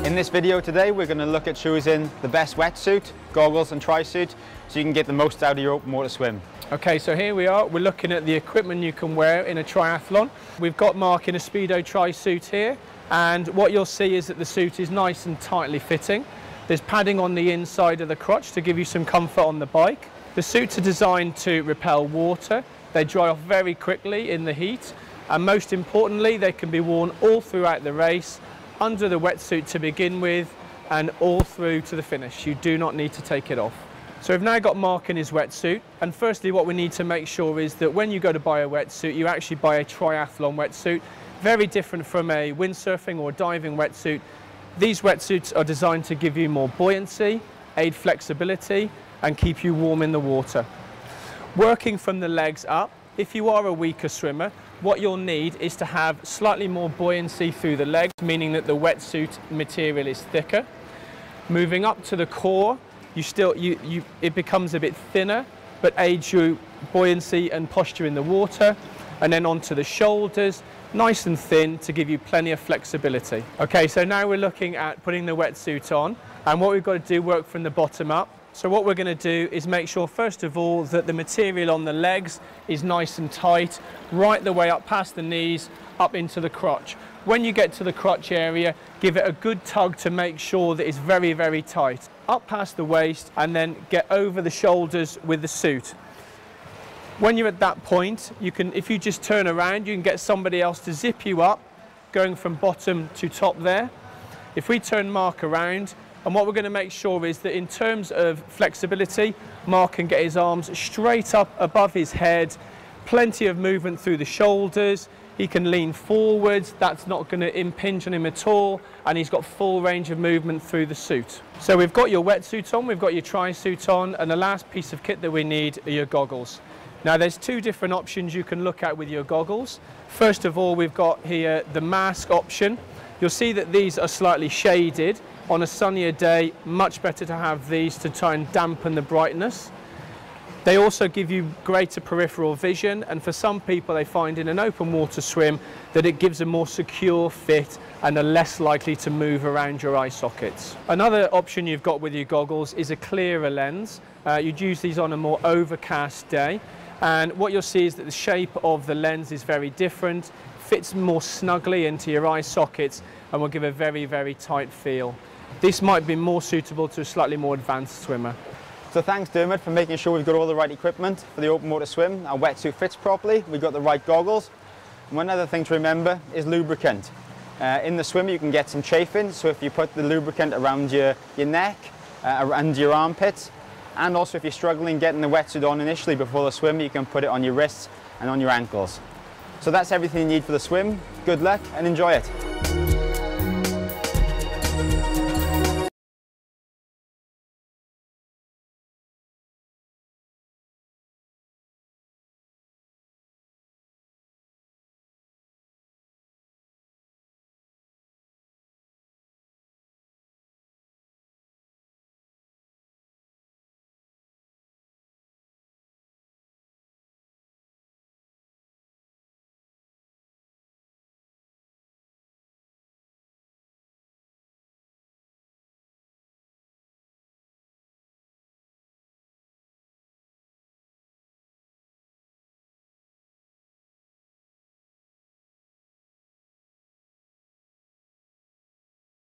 In this video today, we're going to look at choosing the best wetsuit, goggles and tri-suit so you can get the most out of your open water swim. Okay, so here we are, we're looking at the equipment you can wear in a triathlon. We've got Mark in a Speedo tri-suit here, and what you'll see is that the suit is nice and tightly fitting. There's padding on the inside of the crotch to give you some comfort on the bike. The suits are designed to repel water. They dry off very quickly in the heat, and most importantly, they can be worn all throughout the race, under the wetsuit to begin with, and all through to the finish. You do not need to take it off. So we've now got Mark in his wetsuit, and firstly what we need to make sure is that when you go to buy a wetsuit, you actually buy a triathlon wetsuit. Very different from a windsurfing or diving wetsuit. These wetsuits are designed to give you more buoyancy, aid flexibility, and keep you warm in the water. Working from the legs up, if you are a weaker swimmer, what you'll need is to have slightly more buoyancy through the legs, meaning that the wetsuit material is thicker. Moving up to the core, it becomes a bit thinner, but aids you buoyancy and posture in the water. And then onto the shoulders, nice and thin to give you plenty of flexibility. Okay, so now we're looking at putting the wetsuit on, and what we've got to do, work from the bottom up. So what we're going to do is make sure, first of all, that the material on the legs is nice and tight, right the way up past the knees, up into the crotch. When you get to the crotch area, give it a good tug to make sure that it's very, very tight. Up past the waist, and then get over the shoulders with the suit. When you're at that point, you can, if you just turn around, you can get somebody else to zip you up, going from bottom to top there. If we turn Mark around, and what we're going to make sure is that in terms of flexibility, Mark can get his arms straight up above his head, plenty of movement through the shoulders, he can lean forwards, that's not going to impinge on him at all, and he's got full range of movement through the suit. So we've got your wetsuit on, we've got your tri-suit on, and the last piece of kit that we need are your goggles. Now there's two different options you can look at with your goggles. First of all, we've got here the mask option. You'll see that these are slightly shaded. On a sunnier day, much better to have these to try and dampen the brightness. They also give you greater peripheral vision, and for some people they find in an open water swim that it gives a more secure fit and are less likely to move around your eye sockets. Another option you've got with your goggles is a clearer lens. You'd use these on a more overcast day, and what you'll see is that the shape of the lens is very different, fits more snugly into your eye sockets, and will give a very, very tight feel. This might be more suitable to a slightly more advanced swimmer. So thanks Dermot for making sure we've got all the right equipment for the open water swim. Our wetsuit fits properly, we've got the right goggles. And one other thing to remember is lubricant. In the swim you can get some chafing, so if you put the lubricant around your neck, around your armpits, and also if you're struggling getting the wetsuit on initially before the swim, you can put it on your wrists and on your ankles. So that's everything you need for the swim. Good luck and enjoy it.